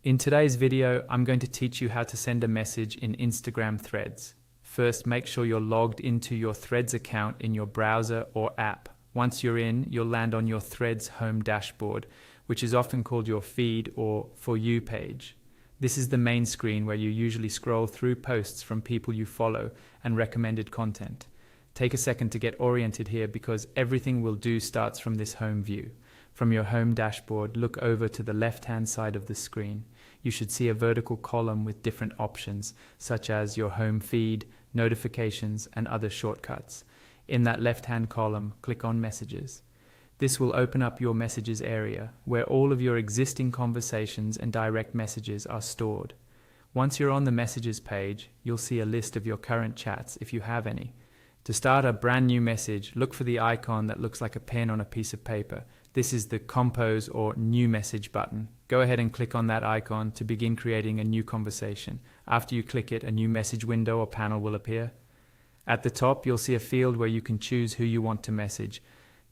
In today's video, I'm going to teach you how to send a message in Instagram Threads. First, make sure you're logged into your Threads account in your browser or app. Once you're in, you'll land on your Threads home dashboard, which is often called your feed or For You page. This is the main screen where you usually scroll through posts from people you follow and recommended content. Take a second to get oriented here because everything we'll do starts from this home view. From your home dashboard, look over to the left-hand side of the screen. You should see a vertical column with different options, such as your home feed, notifications, and other shortcuts. In that left-hand column, click on Messages. This will open up your Messages area, where all of your existing conversations and direct messages are stored. Once you're on the Messages page, you'll see a list of your current chats if you have any. To start a brand new message, look for the icon that looks like a pen on a piece of paper. This is the Compose or New Message button. Go ahead and click on that icon to begin creating a new conversation. After you click it, a new message window or panel will appear. At the top, you'll see a field where you can choose who you want to message.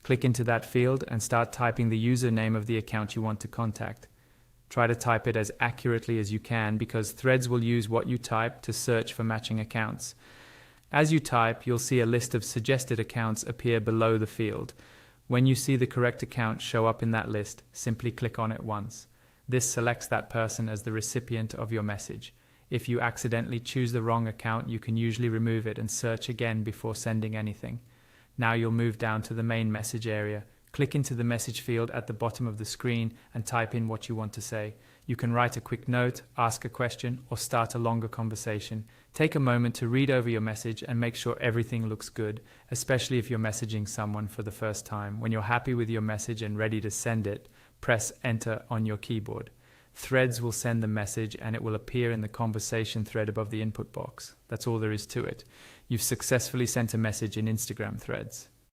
Click into that field and start typing the username of the account you want to contact. Try to type it as accurately as you can because Threads will use what you type to search for matching accounts. As you type, you'll see a list of suggested accounts appear below the field. When you see the correct account show up in that list, simply click on it once. This selects that person as the recipient of your message. If you accidentally choose the wrong account, you can usually remove it and search again before sending anything. Now you'll move down to the main message area. Click into the message field at the bottom of the screen and type in what you want to say. You can write a quick note, ask a question, or start a longer conversation. Take a moment to read over your message and make sure everything looks good, especially if you're messaging someone for the first time. When you're happy with your message and ready to send it, press Enter on your keyboard. Threads will send the message and it will appear in the conversation thread above the input box. That's all there is to it. You've successfully sent a message in Instagram Threads.